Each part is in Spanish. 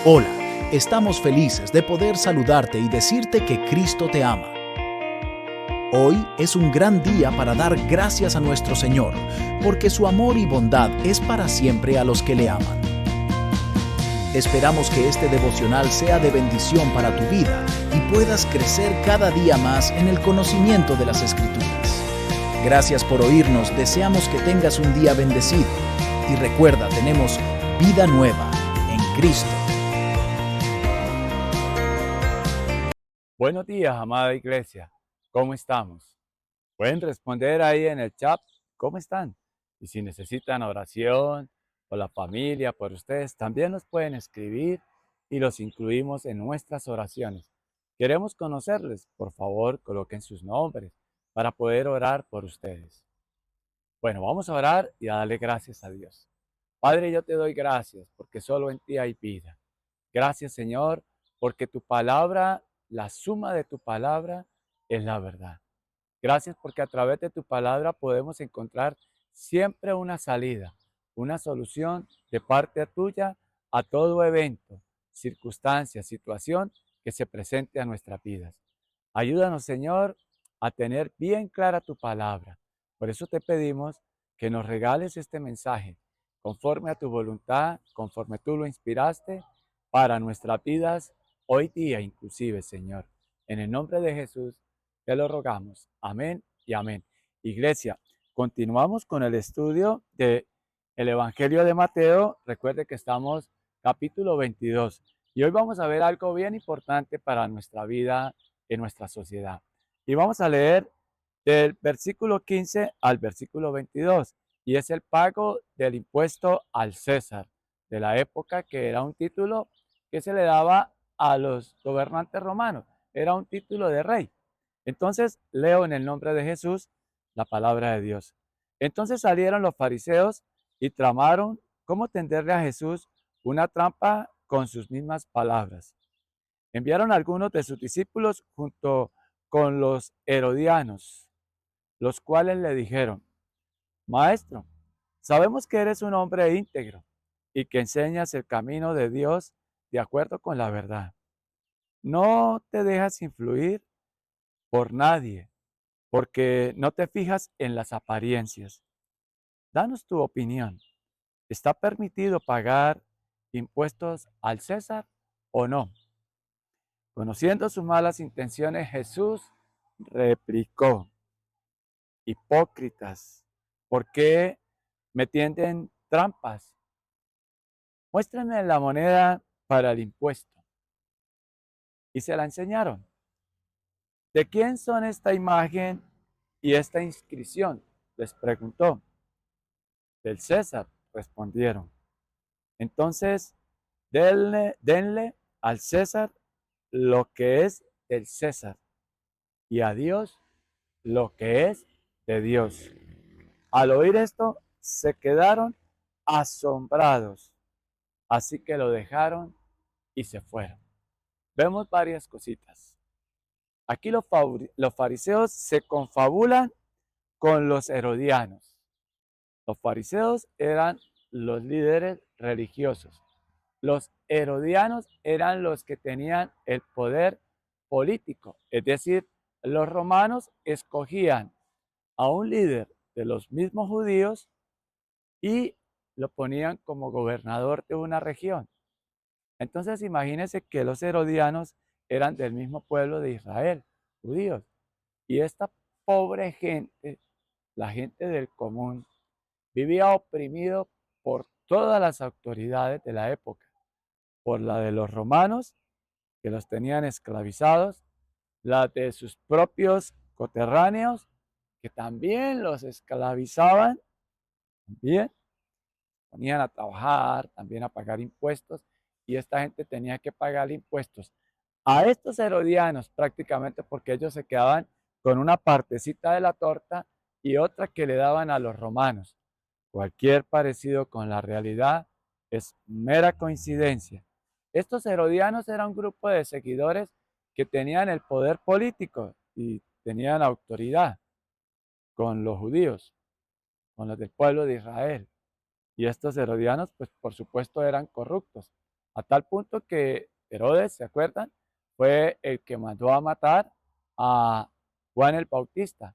Hola, estamos felices de poder saludarte y decirte que Cristo te ama. Hoy es un gran día para dar gracias a nuestro Señor, porque su amor y bondad es para siempre a los que le aman. Esperamos que este devocional sea de bendición para tu vida y puedas crecer cada día más en el conocimiento de las Escrituras. Gracias por oírnos, deseamos que tengas un día bendecido. Y recuerda, tenemos vida nueva en Cristo. Buenos días, amada iglesia. ¿Cómo estamos? Pueden responder ahí en el chat, ¿cómo están? Y si necesitan oración por la familia, por ustedes, también nos pueden escribir y los incluimos en nuestras oraciones. Queremos conocerles. Por favor, coloquen sus nombres para poder orar por ustedes. Bueno, vamos a orar y a darle gracias a Dios. Padre, yo te doy gracias porque solo en ti hay vida. Gracias, Señor, porque tu palabra, la suma de tu palabra es la verdad. Gracias porque a través de tu palabra podemos encontrar siempre una salida, una solución de parte tuya a todo evento, circunstancia, situación que se presente a nuestras vidas. Ayúdanos, Señor, a tener bien clara tu palabra. Por eso te pedimos que nos regales este mensaje conforme a tu voluntad, conforme tú lo inspiraste para nuestras vidas hoy día inclusive, Señor. En el nombre de Jesús te lo rogamos. Amén y amén. Iglesia, continuamos con el estudio del Evangelio de Mateo. Recuerde que estamos capítulo 22 y hoy vamos a ver algo bien importante para nuestra vida en nuestra sociedad. Y vamos a leer del versículo 15 al versículo 22 y es el pago del impuesto al César de la época, que era un título que se le daba a los gobernantes romanos, era un título de rey. Entonces leo en el nombre de Jesús la palabra de Dios. Entonces salieron los fariseos y tramaron cómo tenderle a Jesús una trampa con sus mismas palabras. Enviaron a algunos de sus discípulos junto con los herodianos, los cuales le dijeron: Maestro, sabemos que eres un hombre íntegro y que enseñas el camino de Dios de acuerdo con la verdad. No te dejas influir por nadie, porque no te fijas en las apariencias. Danos tu opinión. ¿Está permitido pagar impuestos al César o no? Conociendo sus malas intenciones, Jesús replicó: Hipócritas, ¿por qué me tienden trampas? Muéstrenme la moneda para el impuesto. Y se la enseñaron. ¿De quién son esta imagen y esta inscripción?, les preguntó. Del César, respondieron. Entonces, denle al César lo que es del César y a Dios lo que es de Dios. Al oír esto, se quedaron asombrados, así que lo dejaron y se fueron. Vemos varias cositas. Aquí los fariseos se confabulan con los herodianos. Los fariseos eran los líderes religiosos. Los herodianos eran los que tenían el poder político. Es decir, los romanos escogían a un líder de los mismos judíos y lo ponían como gobernador de una región. Entonces imagínense que los herodianos eran del mismo pueblo de Israel, judíos. Y esta pobre gente, la gente del común, vivía oprimido por todas las autoridades de la época, por la de los romanos, que los tenían esclavizados, la de sus propios coterráneos, que también los esclavizaban, también ponían a trabajar, también a pagar impuestos, y esta gente tenía que pagar impuestos a estos herodianos prácticamente, porque ellos se quedaban con una partecita de la torta y otra que le daban a los romanos. Cualquier parecido con la realidad es mera coincidencia. Estos herodianos eran un grupo de seguidores que tenían el poder político y tenían autoridad con los judíos, con los del pueblo de Israel. Y estos herodianos, pues por supuesto, eran corruptos. a tal punto que Herodes, ¿se acuerdan? Fue el que mandó a matar a Juan el Bautista.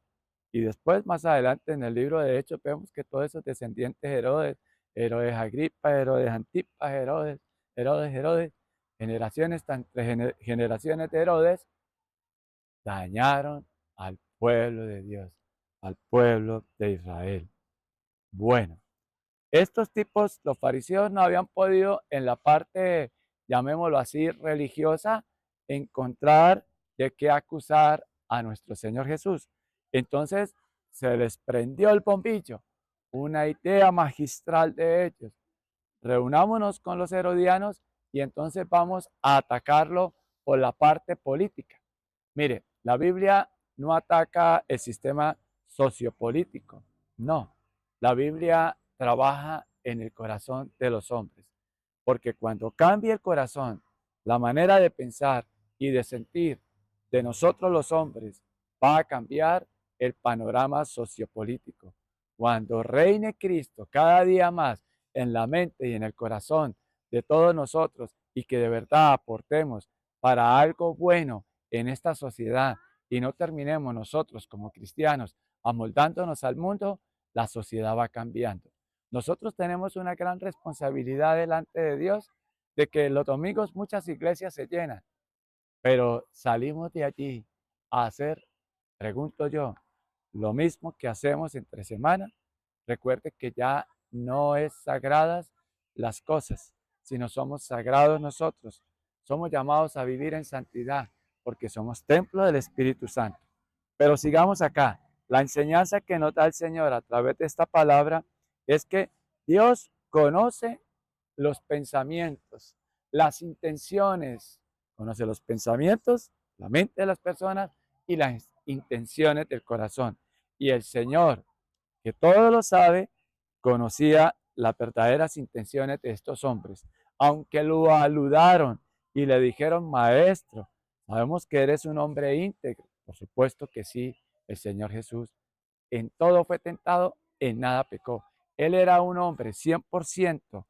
Y después, más adelante, en el libro de Hechos, vemos que todos esos descendientes de Herodes, Herodes Agripa, Herodes Antipas, Herodes, generaciones generaciones de Herodes, dañaron al pueblo de Dios, al pueblo de Israel. Bueno, estos tipos, los fariseos, no habían podido en la parte, llamémoslo así, religiosa, encontrar de qué acusar a nuestro Señor Jesús. Entonces se les prendió el bombillo, una idea magistral de ellos. Reunámonos con los herodianos y entonces vamos a atacarlo por la parte política. Mire, la Biblia no ataca el sistema sociopolítico, no. La Biblia trabaja en el corazón de los hombres, porque cuando cambia el corazón, la manera de pensar y de sentir de nosotros los hombres, va a cambiar el panorama sociopolítico. Cuando reine Cristo cada día más en la mente y en el corazón de todos nosotros y que de verdad aportemos para algo bueno en esta sociedad y no terminemos nosotros como cristianos amoldándonos al mundo, la sociedad va cambiando. Nosotros tenemos una gran responsabilidad delante de Dios de que los domingos muchas iglesias se llenan, pero salimos de allí a hacer, pregunto yo, lo mismo que hacemos entre semana. Recuerde que ya no es sagradas las cosas, sino somos sagrados nosotros. Somos llamados a vivir en santidad porque somos templo del Espíritu Santo. Pero sigamos acá. La enseñanza que nos da el Señor a través de esta palabra es que Dios conoce los pensamientos, las intenciones, conoce los pensamientos, la mente de las personas y las intenciones del corazón. Y el Señor, que todo lo sabe, conocía las verdaderas intenciones de estos hombres. Aunque lo aludaron y le dijeron, maestro, sabemos que eres un hombre íntegro. Por supuesto que sí, el Señor Jesús en todo fue tentado, en nada pecó. Él era un hombre 100%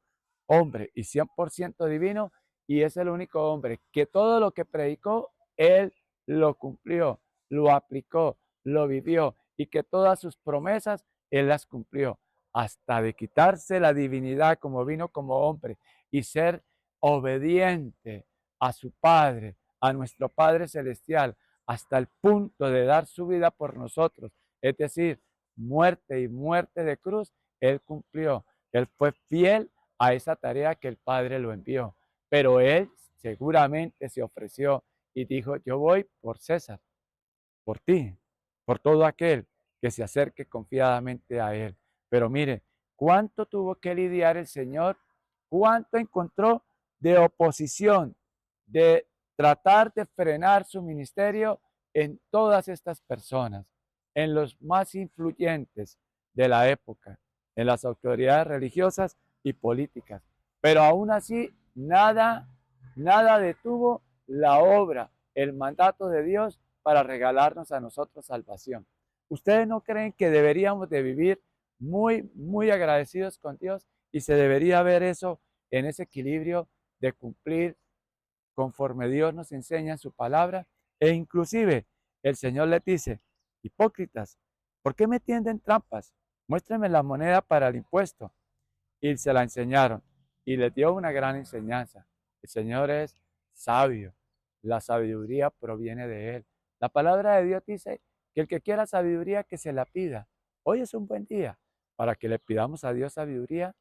hombre y 100% divino, y es el único hombre que todo lo que predicó, él lo cumplió, lo aplicó, lo vivió, y que todas sus promesas, él las cumplió, hasta de quitarse la divinidad como vino como hombre y ser obediente a su Padre, a nuestro Padre Celestial, hasta el punto de dar su vida por nosotros. Es decir, muerte y muerte de cruz, él cumplió. Él fue fiel a esa tarea que el Padre lo envió. Pero él seguramente se ofreció y dijo, yo voy por César, por ti, por todo aquel que se acerque confiadamente a él. Pero mire, cuánto tuvo que lidiar el Señor, cuánto encontró de oposición, de tratar de frenar su ministerio en todas estas personas, en los más influyentes de la época, en las autoridades religiosas y políticas. Pero aún así, nada detuvo la obra, el mandato de Dios para regalarnos a nosotros salvación. ¿Ustedes no creen que deberíamos de vivir muy agradecidos con Dios y se debería ver eso en ese equilibrio de cumplir conforme Dios nos enseña en su palabra? E inclusive el Señor les dice, hipócritas, ¿por qué me tienden trampas? Muéstrenme la moneda para el impuesto. Y se la enseñaron y les dio una gran enseñanza. El Señor es sabio, la sabiduría proviene de Él. La palabra de Dios dice que el que quiera sabiduría, que se la pida. Hoy es un buen día para que le pidamos a Dios sabiduría,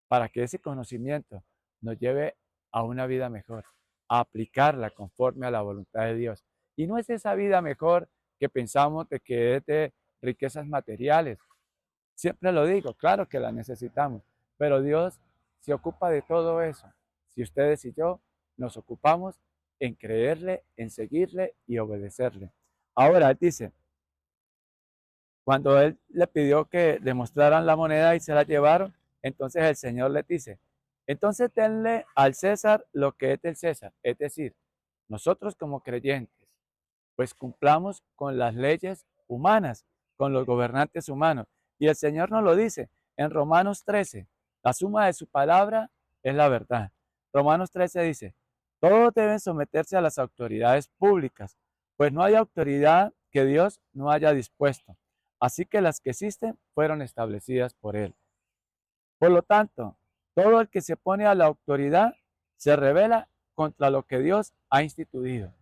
para que ese conocimiento nos lleve a una vida mejor, a aplicarla conforme a la voluntad de Dios. Y no es esa vida mejor que pensamos de que es de riquezas materiales. Siempre lo digo, claro que la necesitamos, pero Dios se ocupa de todo eso. Si ustedes y yo nos ocupamos en creerle, en seguirle y obedecerle. Ahora, él dice, cuando él le pidió que le mostraran la moneda y se la llevaron, entonces el Señor le dice, entonces denle al César lo que es del César. Es decir, nosotros como creyentes, pues cumplamos con las leyes humanas, con los gobernantes humanos. Y el Señor nos lo dice en Romanos 13, la suma de su palabra es la verdad. Romanos 13 dice, todos deben someterse a las autoridades públicas, pues no hay autoridad que Dios no haya dispuesto. Así que las que existen fueron establecidas por Él. Por lo tanto, todo el que se pone a la autoridad se rebela contra lo que Dios ha instituido.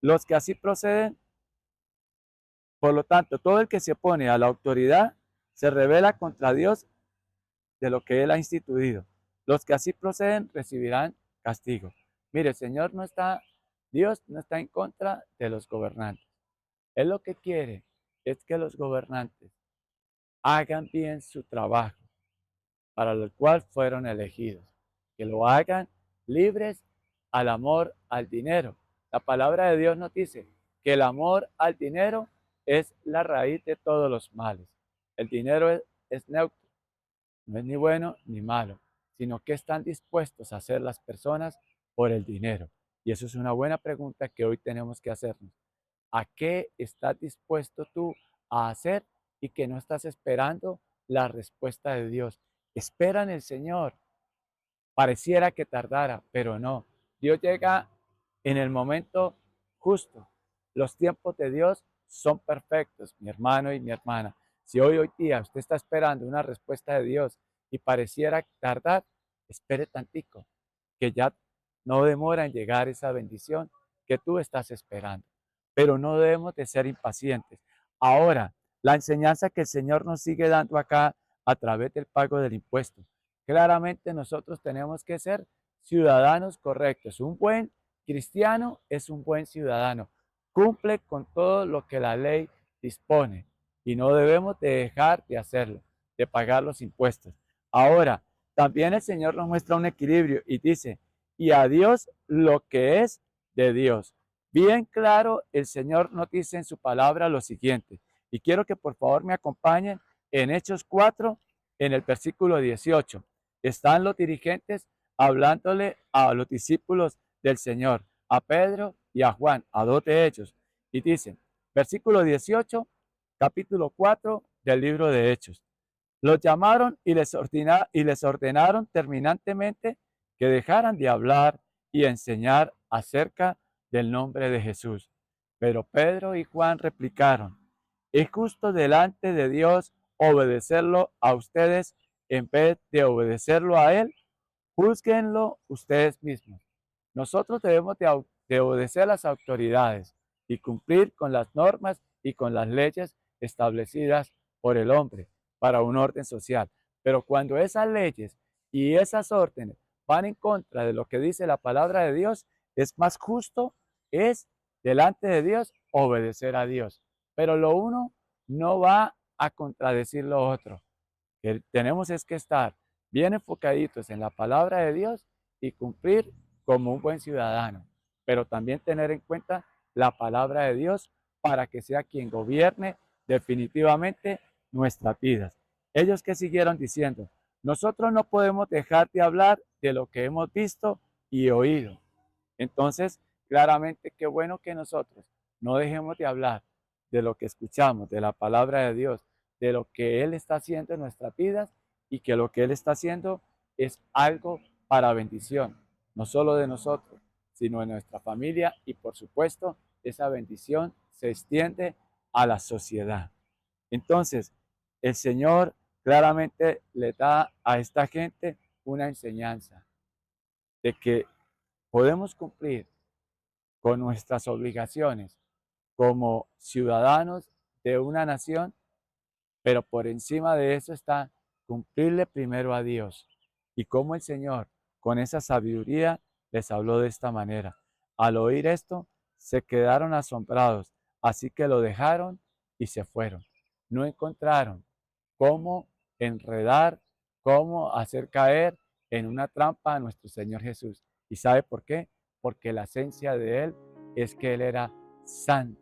Los que así proceden, por lo tanto, todo el que se opone a la autoridad se rebela contra Dios de lo que Él ha instituido. Los que así proceden recibirán castigo. Mire, Dios no está en contra de los gobernantes. Él lo que quiere es que los gobernantes hagan bien su trabajo para el cual fueron elegidos, que lo hagan libres al amor al dinero. La palabra de Dios nos dice que el amor al dinero es la raíz de todos los males. El dinero es neutro, no es ni bueno ni malo, sino que están dispuestos a hacer las personas por el dinero. Y eso es una buena pregunta que hoy tenemos que hacernos. ¿A qué estás dispuesto tú a hacer y que no estás esperando la respuesta de Dios? Espera en el Señor. Pareciera que tardara, pero no. Dios llega en el momento justo. Los tiempos de Dios son perfectos, mi hermano y mi hermana. Si hoy día usted está esperando una respuesta de Dios y pareciera tardar, espere tantico, que ya no demora en llegar esa bendición que tú estás esperando. Pero no debemos de ser impacientes. Ahora, la enseñanza que el Señor nos sigue dando acá a través del pago del impuesto. Claramente nosotros tenemos que ser ciudadanos correctos. Un buen cristiano es un buen ciudadano. Cumple con todo lo que la ley dispone y no debemos de dejar de hacerlo, de pagar los impuestos. Ahora, también el Señor nos muestra un equilibrio y dice, y a Dios lo que es de Dios. Bien claro, el Señor nos dice en su palabra lo siguiente, y quiero que por favor me acompañen en Hechos 4, en el versículo 18. Están los dirigentes hablándole a los discípulos del Señor, a Pedro y a Juan, a dos de ellos, y dicen, versículo 18, capítulo 4 del libro de Hechos. Los llamaron y les ordenaron terminantemente que dejaran de hablar y enseñar acerca del nombre de Jesús. Pero Pedro y Juan replicaron, es justo delante de Dios obedecerlo a ustedes en vez de obedecerlo a Él. Júzguenlo ustedes mismos. Nosotros debemos de obedecer a las autoridades y cumplir con las normas y con las leyes establecidas por el hombre para un orden social. Pero cuando esas leyes y esas órdenes van en contra de lo que dice la palabra de Dios, es más justo, es delante de Dios obedecer a Dios. Pero lo uno no va a contradecir lo otro. Que tenemos es que estar bien enfocaditos en la palabra de Dios y cumplir como un buen ciudadano, pero también tener en cuenta la palabra de Dios para que sea quien gobierne definitivamente nuestras vidas. Ellos que siguieron diciendo, nosotros no podemos dejar de hablar de lo que hemos visto y oído. Entonces, claramente, qué bueno que nosotros no dejemos de hablar de lo que escuchamos, de la palabra de Dios, de lo que Él está haciendo en nuestras vidas y que lo que Él está haciendo es algo para bendición, no solo de nosotros, sino de nuestra familia y por supuesto esa bendición se extiende a la sociedad. Entonces, el Señor claramente le da a esta gente una enseñanza de que podemos cumplir con nuestras obligaciones como ciudadanos de una nación, pero por encima de eso está cumplirle primero a Dios. Y como el Señor, con esa sabiduría, les habló de esta manera. Al oír esto, se quedaron asombrados, así que lo dejaron y se fueron. No encontraron cómo enredar, cómo hacer caer en una trampa a nuestro Señor Jesús. ¿Y sabe por qué? Porque la esencia de Él es que Él era santo,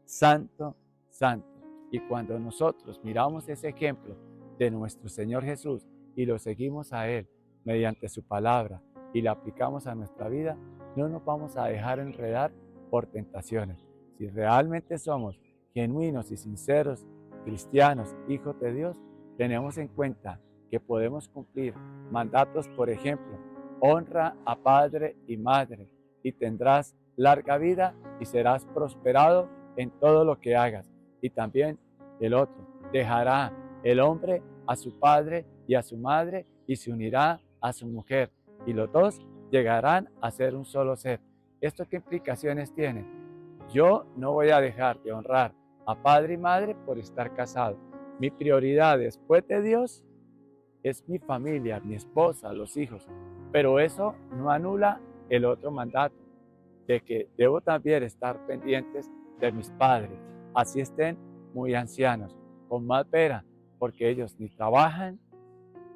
santo, santo. Y cuando nosotros miramos ese ejemplo de nuestro Señor Jesús y lo seguimos a Él mediante su palabra y la aplicamos a nuestra vida, no nos vamos a dejar enredar por tentaciones. Si realmente somos genuinos y sinceros cristianos, hijos de Dios, tenemos en cuenta que podemos cumplir mandatos, por ejemplo, honra a padre y madre, y tendrás larga vida y serás prosperado en todo lo que hagas. Y también el otro, dejará el hombre a su padre y a su madre y se unirá a su mujer, y los dos llegarán a ser un solo ser. ¿Esto qué implicaciones tiene? Yo no voy a dejar de honrar a padre y madre por estar casado. Mi prioridad después de Dios es mi familia, mi esposa, los hijos. Pero eso no anula el otro mandato, de que debo también estar pendientes de mis padres, así estén muy ancianos, con más pena, porque ellos ni trabajan,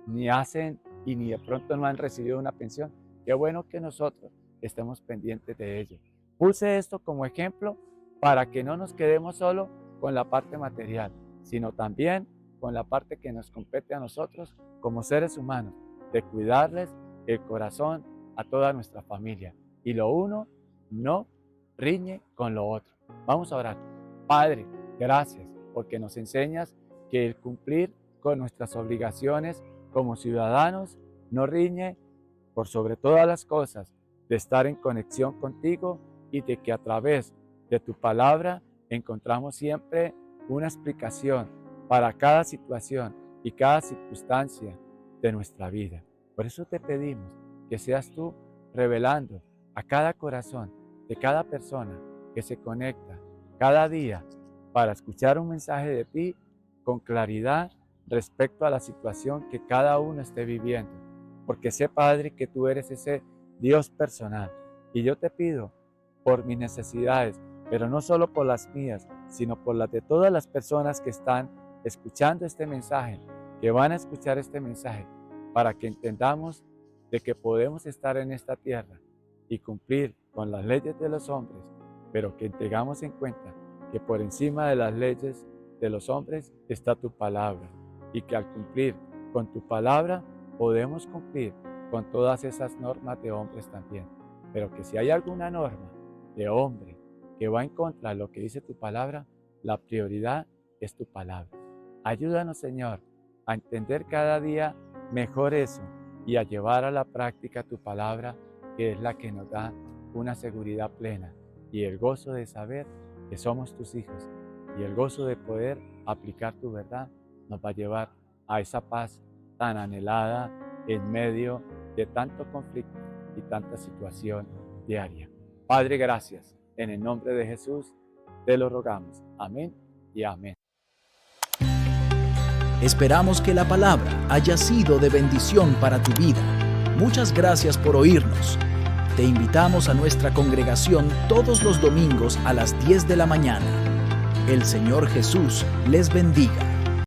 ni hacen y ni de pronto no han recibido una pensión. Qué bueno que nosotros estemos pendientes de ellos. Puse esto como ejemplo para que no nos quedemos solo con la parte material, sino también con la parte que nos compete a nosotros como seres humanos, de cuidarles el corazón a toda nuestra familia. Y lo uno no riñe con lo otro. Vamos a orar. Padre, gracias porque nos enseñas que el cumplir con nuestras obligaciones como ciudadanos no riñe por sobre todas las cosas de estar en conexión contigo y de que a través de tu palabra encontramos siempre una explicación para cada situación y cada circunstancia de nuestra vida. Por eso te pedimos que seas tú revelando a cada corazón de cada persona que se conecta cada día para escuchar un mensaje de ti con claridad respecto a la situación que cada uno esté viviendo. Porque sé, Padre, que tú eres ese Dios personal. Y yo te pido por mis necesidades, pero no solo por las mías, sino por las de todas las personas que están escuchando este mensaje, que van a escuchar este mensaje, para que entendamos de que podemos estar en esta tierra y cumplir con las leyes de los hombres, pero que tengamos en cuenta que por encima de las leyes de los hombres está tu palabra, y que al cumplir con tu palabra podemos cumplir con todas esas normas de hombres también. Pero que si hay alguna norma de hombre que va en contra de lo que dice tu palabra, la prioridad es tu palabra. Ayúdanos, Señor, a entender cada día mejor eso y a llevar a la práctica tu palabra, que es la que nos da una seguridad plena y el gozo de saber que somos tus hijos, y el gozo de poder aplicar tu verdad nos va a llevar a esa paz tan anhelada en medio de tanto conflicto y tanta situación diaria. Padre, gracias. En el nombre de Jesús te lo rogamos. Amén y amén. Esperamos que la palabra haya sido de bendición para tu vida. Muchas gracias por oírnos. Te invitamos a nuestra congregación todos los domingos a las 10 de la mañana. El Señor Jesús les bendiga.